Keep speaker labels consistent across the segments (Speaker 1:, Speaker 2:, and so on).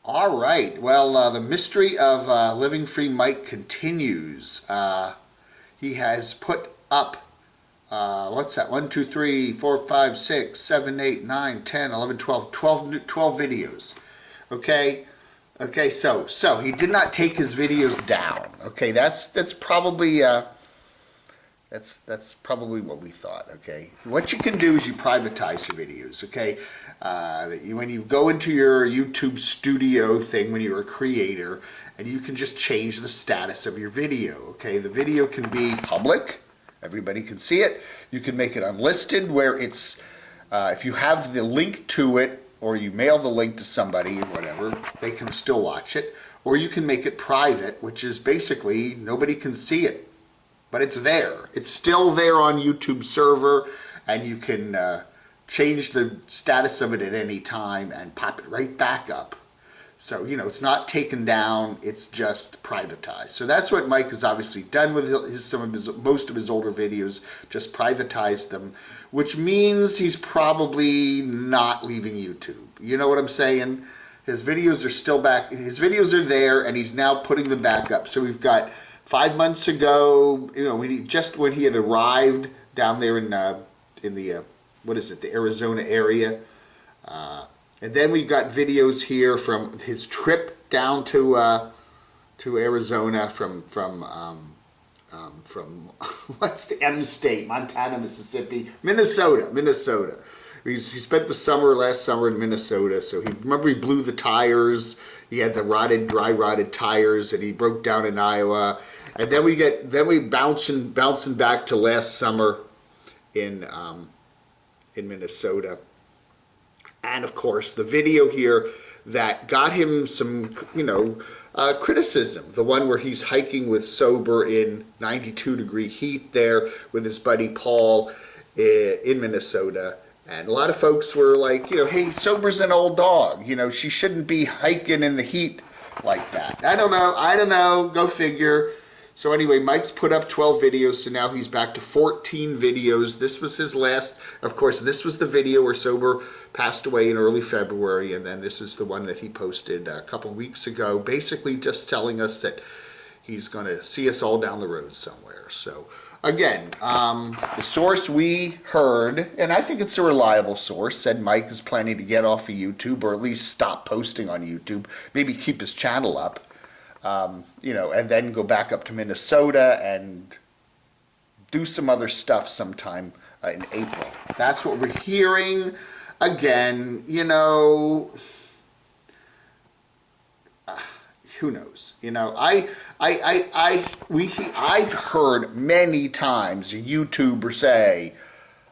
Speaker 1: All right. Well, the mystery of Living Free Mike continues. He has put up, what's that? 1, 2, 3, 4, 5, 6, 7, 8, 9, 10, 11, 12, 12 videos. Okay? Okay, so he did not take his videos down. Okay, that's probably that's probably what we thought. Okay, what you can do is you privatize your videos. Okay, when you go into your YouTube studio thing when you're a creator, and you can just change the status of your video. Okay, the video can be public, everybody can see it. You can make it unlisted where it's if you have the link to it or you mail the link to somebody or whatever, they can still watch it. Or you can make it private, which is basically nobody can see it, but it's there. It's still there on YouTube server, and you can change the status of it at any time and pop it right back up. So, you know, it's not taken down, it's just privatized. So that's what Mike has obviously done with most of his older videos, just privatized them, which means he's probably not leaving YouTube. You know what I'm saying? His videos are still back, his videos are there, and he's now putting them back up. So we've got 5 months ago, you know, just when he had arrived down there in the what is it, the Arizona area. And then we got videos here from his trip down to Arizona from what's the M state? Montana, Mississippi, Minnesota. He spent the last summer in Minnesota. So remember he blew the tires. He had the dry rotted tires, and he broke down in Iowa. And then we bouncing back to last summer in Minnesota. And of course, the video here that got him some, criticism. The one where he's hiking with Sober in 92-degree heat there with his buddy Paul in Minnesota. And a lot of folks were like, hey, Sober's an old dog. She shouldn't be hiking in the heat like that. I don't know. Go figure. So anyway, Mike's put up 12 videos, so now he's back to 14 videos. This was his last. Of course, this was the video where Sober passed away in early February, and then this is the one that he posted a couple weeks ago, basically just telling us that he's going to see us all down the road somewhere. So again, the source we heard, and I think it's a reliable source, said Mike is planning to get off of YouTube, or at least stop posting on YouTube, maybe keep his channel up. And then go back up to Minnesota and do some other stuff sometime in April. That's what we're hearing. Again, who knows? I've heard many times a YouTuber say,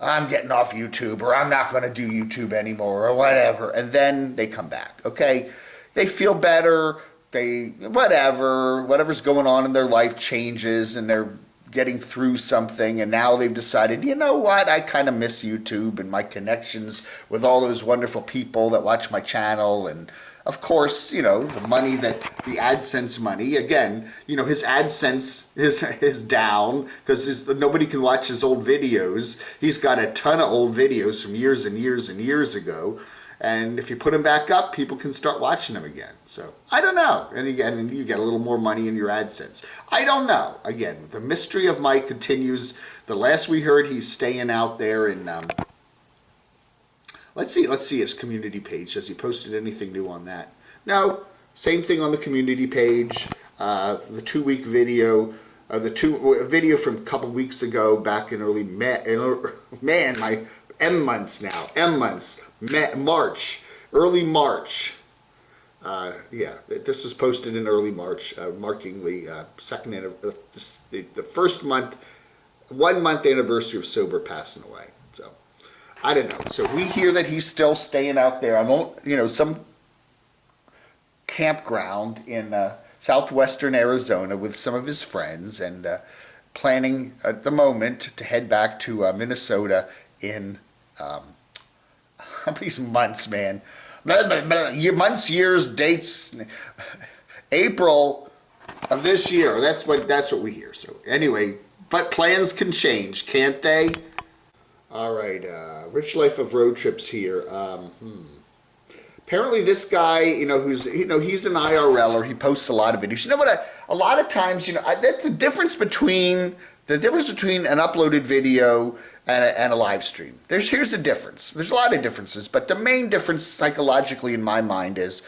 Speaker 1: I'm getting off YouTube, or I'm not going to do YouTube anymore, or whatever, and then they come back, okay? They feel better. Whatever's going on in their life changes, and they're getting through something, and now they've decided, you know what, I kind of miss YouTube and my connections with all those wonderful people that watch my channel. And of course, the money the AdSense money, again, his AdSense is down because nobody can watch his old videos. He's got a ton of old videos from years and years and years ago. And if you put them back up, people can start watching them again. So, I don't know. And again, you get a little more money in your AdSense. I don't know. Again, the mystery of Mike continues. The last we heard, he's staying out there in, let's see his community page. Has he posted anything new on that? No. Same thing on the community page. The 2-week video. A video from a couple weeks ago, back in early my March, early March. This was posted in early March, marking the the first month, 1 month anniversary of Sober passing away. So I don't know. So we hear that he's still staying out there. Some campground in southwestern Arizona with some of his friends, and planning at the moment to head back to Minnesota in these months, man. Months, years, dates. April of this year. That's what we hear. So anyway, but plans can change, can't they? All right. Rich Life of Road Trips here. apparently this guy, he's an IRLer. He posts a lot of videos. You know what? A lot of times, that's the difference between an uploaded video and a live stream. Here's the difference. There's a lot of differences, but the main difference psychologically in my mind is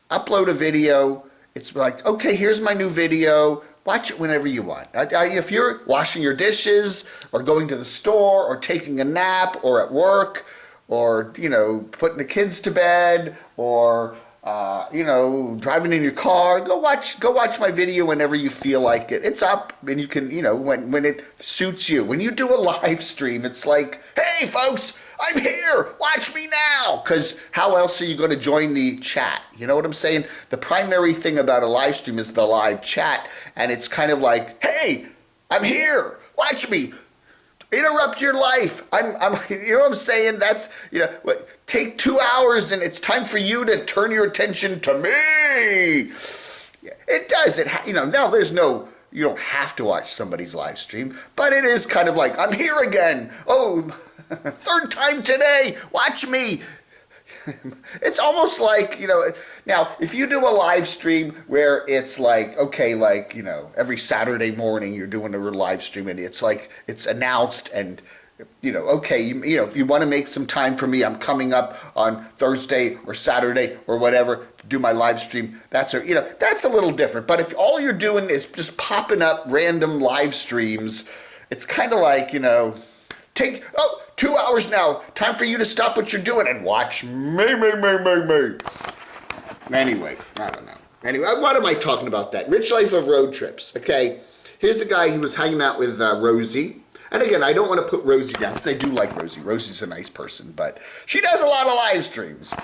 Speaker 1: upload a video. It's like, okay, here's my new video. Watch it whenever you want. If you're washing your dishes or going to the store or taking a nap or at work or, putting the kids to bed or, driving in your car, go watch my video whenever you feel like it. It's up and you can, when it suits you. When you do a live stream, it's like, hey folks, I'm here, watch me now. Because how else are you going to join the chat? You know what I'm saying? The primary thing about a live stream is the live chat. And it's kind of like, hey, I'm here, watch me. Interrupt your life. You know what I'm saying? That's, take 2 hours and it's time for you to turn your attention to me. It does. Now you don't have to watch somebody's live stream, but it is kind of like, I'm here again. Oh, third time today. Watch me. It's almost like, now if you do a live stream where it's like, okay, like, every Saturday morning you're doing a live stream and it's like, it's announced and, okay, if you want to make some time for me, I'm coming up on Thursday or Saturday or whatever to do my live stream. That's a little different. But if all you're doing is just popping up random live streams, it's kind of like, take 2 hours now. Time for you to stop what you're doing and watch me. Anyway, I don't know. Anyway, what am I talking about that? Rich Life of Road Trips. Okay, here's a guy who was hanging out with Rosie. And again, I don't want to put Rosie down because I do like Rosie. Rosie's a nice person, but she does a lot of live streams.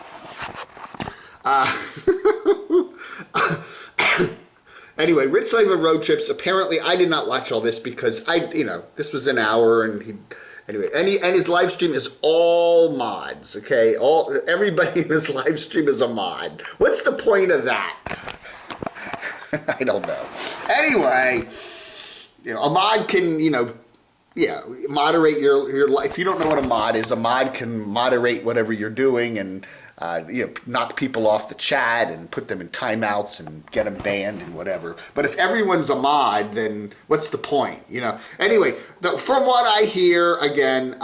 Speaker 1: Anyway, Rich Life of Road Trips. Apparently, I did not watch all this because this was an hour and and his live stream is all mods, okay? Everybody in his live stream is a mod. What's the point of that? I don't know. Anyway, a mod can, moderate your life. If you don't know what a mod is, a mod can moderate whatever you're doing and knock people off the chat and put them in timeouts and get them banned and whatever. But if everyone's a mod, then what's the point? Anyway, from what I hear, again,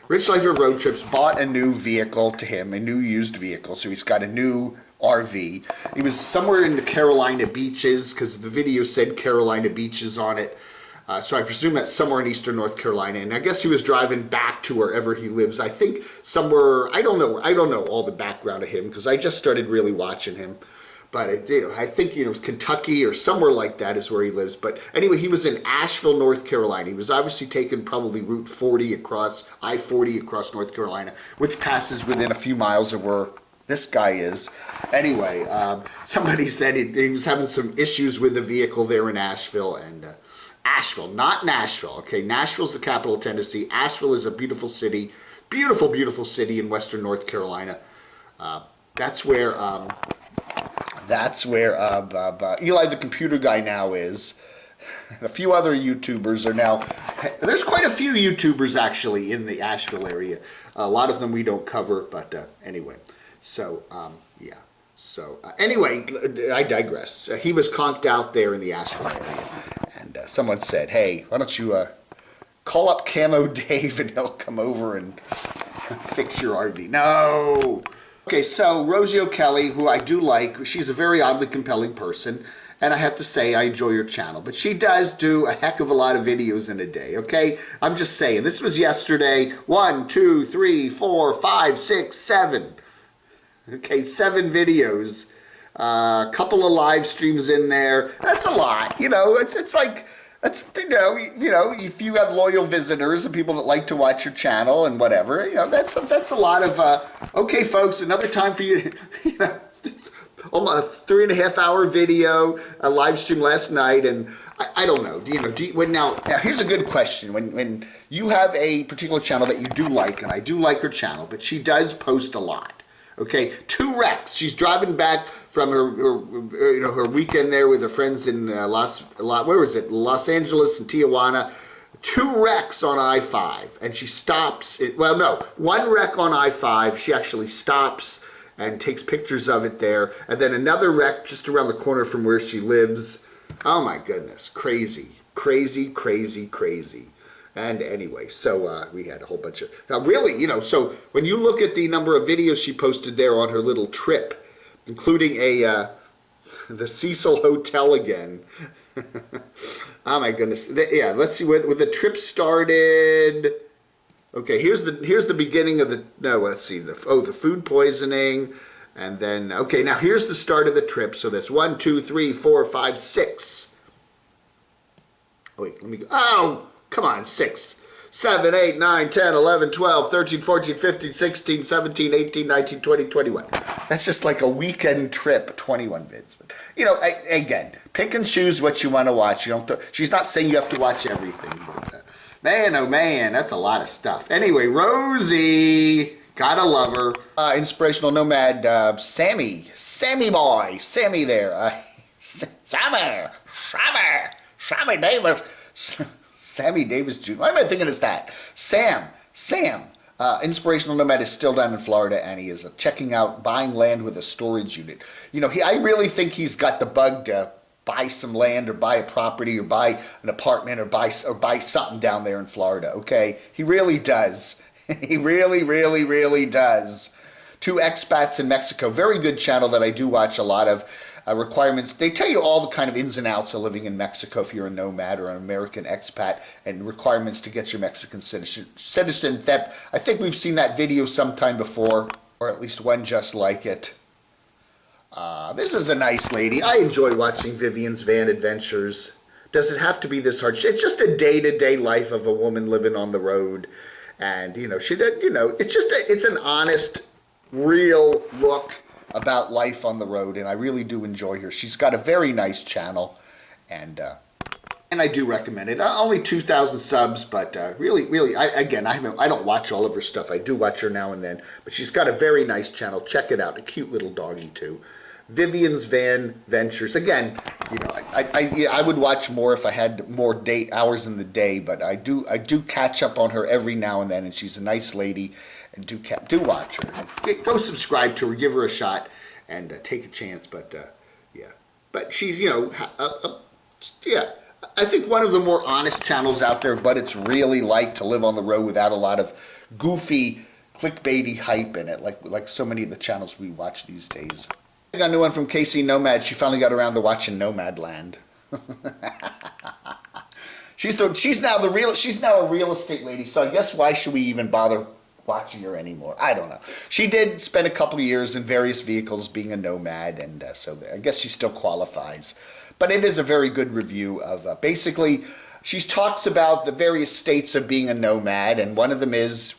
Speaker 1: Rich Life of Road Trips bought a new vehicle to him, a new used vehicle. So he's got a new RV. He was somewhere in the Carolina beaches because the video said Carolina beaches on it. So I presume that's somewhere in eastern North Carolina, and I guess he was driving back to wherever he lives. I think somewhere, I don't know all the background of him because I just started really watching him. But I think Kentucky or somewhere like that is where he lives. But anyway, he was in Asheville, North Carolina. He was obviously taking probably Route 40 across I-40 across North Carolina, which passes within a few miles of where this guy is. Anyway, somebody said he was having some issues with the vehicle there in Asheville and. Asheville, not Nashville. Okay, Nashville's the capital of Tennessee. Asheville is a beautiful city, beautiful, beautiful city in western North Carolina. That's where Eli the computer guy now is. A few other YouTubers are now. There's quite a few YouTubers actually in the Asheville area. A lot of them we don't cover, but anyway. So yeah. So anyway, I digress. He was conked out there in the Asheville area. And someone said, hey, why don't you call up Camo Dave and he'll come over and fix your RV. No! Okay, so Rosie O'Kelly, who I do like, she's a very oddly compelling person. And I have to say, I enjoy your channel. But she does do a heck of a lot of videos in a day, okay? I'm just saying, this was yesterday. 1, 2, 3, 4, 5, 6, 7. Okay, 7 videos. A couple of live streams in there. That's a lot, it's like, that's, if you have loyal visitors and people that like to watch your channel and whatever, that's a lot of, okay folks, another time for you, almost 3.5 hour video, a live stream last night, and I don't know, now here's a good question, when you have a particular channel that you do like, and I do like her channel, but she does post a lot. Okay, 2 wrecks. She's driving back from her weekend there with her friends in Los Angeles and Tijuana. 2 wrecks on I-5, and she stops. Well, no, 1 wreck on I-5. She actually stops and takes pictures of it there, and then another wreck just around the corner from where she lives. Oh my goodness, crazy, crazy, crazy, crazy. And anyway, so we had a whole bunch of, now really, you know, so when you look at the number of videos she posted there on her little trip, including the Cecil Hotel again. Oh my goodness. Yeah, let's see where the trip started. Okay, here's the beginning of the, no, let's see, the food poisoning, and then, okay, now here's the start of the trip. So that's 1, 2, 3, 4, 5, 6. Wait, let me go. Oh, come on, 6, 7, 8, 9, 10, 11, 12, 13, 14, 15, 16, 17, 18, 19, 20, 21. That's just like a weekend trip, 21 vids. But, you know, again, pick and choose what you want to watch. You don't. She's not saying you have to watch everything, but man, oh man, that's a lot of stuff. Anyway, Rosie, gotta love her. Inspirational Nomad, Sammy boy, Sammy there. Sammy Davis. Sammy Davis Jr. Why am I thinking it's that? Sam. Inspirational Nomad is still down in Florida, and he is checking out buying land with a storage unit. You know, I really think he's got the bug to buy some land or buy a property or buy an apartment or buy something down there in Florida, okay? He really does. He really, really, really does. 2 expats in Mexico. Very good channel that I do watch a lot of. Requirements. They tell you all the kind of ins and outs of living in Mexico if you're a nomad or an American expat, and requirements to get your Mexican citizenship. I think we've seen that video sometime before, or at least one just like it. This is a nice lady. I enjoy watching Vivian's van adventures. Does it have to be this hard? It's just a day-to-day life of a woman living on the road, and you know, she did. You know, it's an honest, real look about life on the road, and I really do enjoy her. She's got a very nice channel, and I do recommend it. Only 2,000 subs, but really, I don't watch all of her stuff. I do watch her now and then, but she's got a very nice channel. Check it out. A cute little doggy too. Vivian's Van Ventures. Again, you know, I would watch more if I had more hours in the day, but I do catch up on her every now and then, and she's a nice lady, and do watch her. Go subscribe to her, give her a shot, and take a chance. But yeah, but she's, you know, yeah. I think one of the more honest channels out there, but it's really like to live on the road without a lot of goofy, clickbaity hype in it, like so many of the channels we watch these days. I got a new one from Casey Nomad. She finally got around to watching Nomadland. She's now a real estate lady. So I guess why should we even bother watching her anymore? I don't know. She did spend a couple of years in various vehicles being a nomad, and so I guess she still qualifies. But it is a very good review of basically, she talks about the various states of being a nomad, and one of them is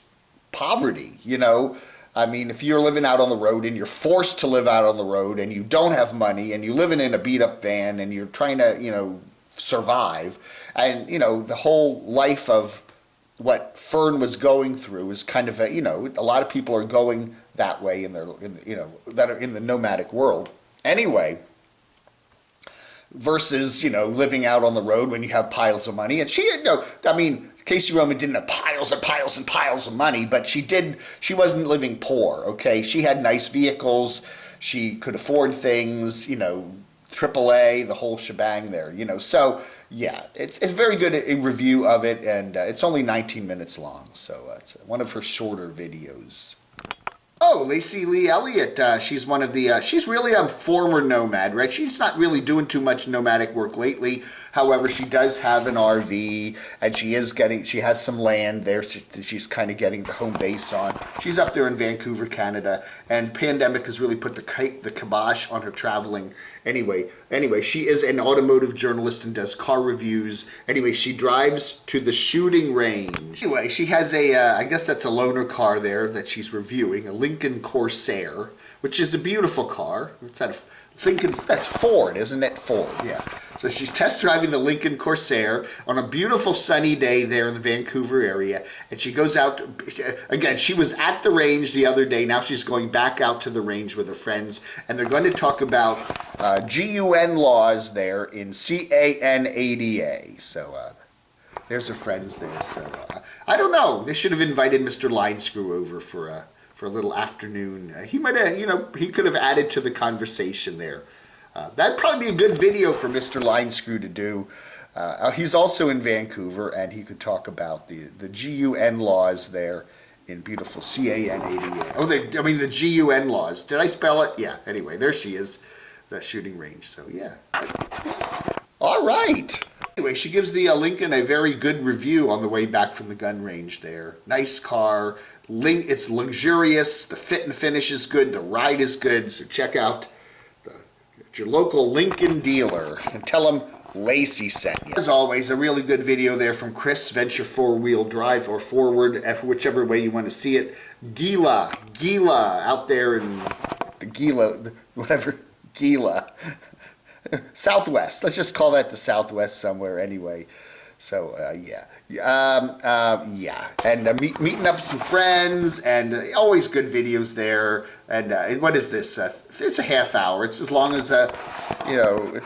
Speaker 1: poverty, you know. I mean, if you're living out on the road and you're forced to live out on the road and you don't have money and you're living in a beat-up van and you're trying to, you know, survive, and, you know, the whole life of what Fern was going through is kind of a, you know, a lot of people are going that way in their, you know, that are in the nomadic world. Anyway, versus, you know, living out on the road when you have piles of money. And she, you know, I mean, Casey Roman didn't have piles and piles and piles of money, but she wasn't living poor, okay? She had nice vehicles, she could afford things, you know, AAA, the whole shebang there, you know. So, yeah, it's a very good review of it, and it's only 19 minutes long, so it's one of her shorter videos. Oh, Lacey Lee Elliott, she's one of the, she's really a former nomad, right? She's not really doing too much nomadic work lately. However, she does have an RV, and she has some land there, so she's kind of getting the home base on. She's up there in Vancouver, Canada, and pandemic has really put the kibosh on her traveling. Anyway, she is an automotive journalist and does car reviews. Anyway, she drives to the shooting range. Anyway, she has I guess that's a loaner car there that she's reviewing, a Lincoln Corsair, which is a beautiful car. It's that that's Ford, isn't it? Ford, yeah. So she's test driving the Lincoln Corsair on a beautiful sunny day there in the Vancouver area, and she goes out, again, she was at the range the other day, now she's going back out to the range with her friends, and they're going to talk about GUN laws there in CANADA. So there's her friends there. So I don't know. They should have invited Mr. Line Screw over for a little afternoon. He might have, you know, he could have added to the conversation there. That'd probably be a good video for Mr. Line Screw to do. He's also in Vancouver, and he could talk about the GUN laws there in beautiful CAN 88. Oh, I mean the GUN laws. Did I spell it? Yeah. Anyway, there she is, the shooting range. So yeah. All right. Anyway, she gives the Lincoln a very good review on the way back from the gun range there. Nice car. It's luxurious. The fit and finish is good. The ride is good. So check out your local Lincoln dealer and tell them Lacey sent you. As always, a really good video there from Chris, Venture 4-wheel drive or forward, whichever way you want to see it. Gila out there in the Gila, whatever, Gila. Southwest. Let's just call that the Southwest somewhere anyway. So, yeah. And meeting up with some friends, and always good videos there. And what is this? It's a half hour. It's as long as, you know,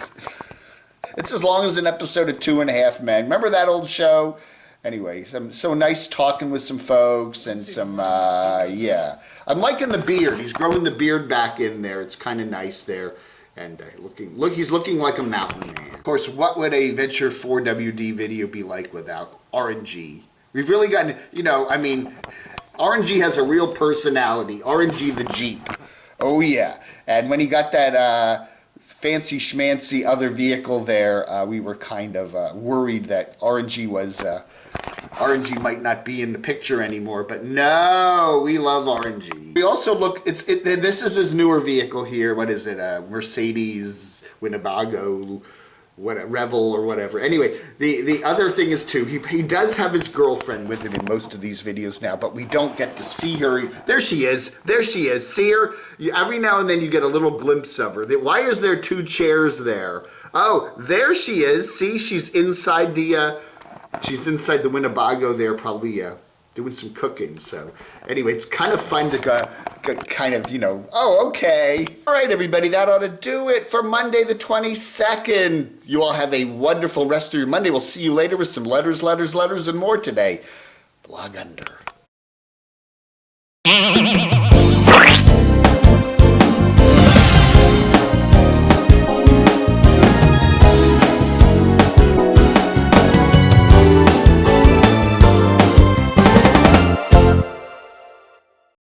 Speaker 1: it's as long as an episode of 2.5 Men. Remember that old show? Anyway, so nice talking with some folks and some, yeah. I'm liking the beard. He's growing the beard back in there. It's kind of nice there. And he's looking like a mountain man. Of course, what would a Venture 4WD video be like without RNG? We've really gotten, you know, I mean, RNG has a real personality. RNG the Jeep. Oh, yeah. And when he got that fancy schmancy other vehicle there, we were kind of worried that RNG might not be in the picture anymore, but no, we love RNG. We also look, this is his newer vehicle here. What is it? Mercedes Winnebago, Revel or whatever. Anyway, the other thing is too, he does have his girlfriend with him in most of these videos now, but we don't get to see her. There she is. There she is. See her? Every now and then you get a little glimpse of her. Why is there 2 chairs there? Oh, there she is. See, she's inside the Winnebago there, probably doing some cooking. So anyway, it's kind of fun to go, kind of, you know, oh, okay. All right, everybody, that ought to do it for Monday the 22nd. You all have a wonderful rest of your Monday. We'll see you later with some letters, and more today. Blog under.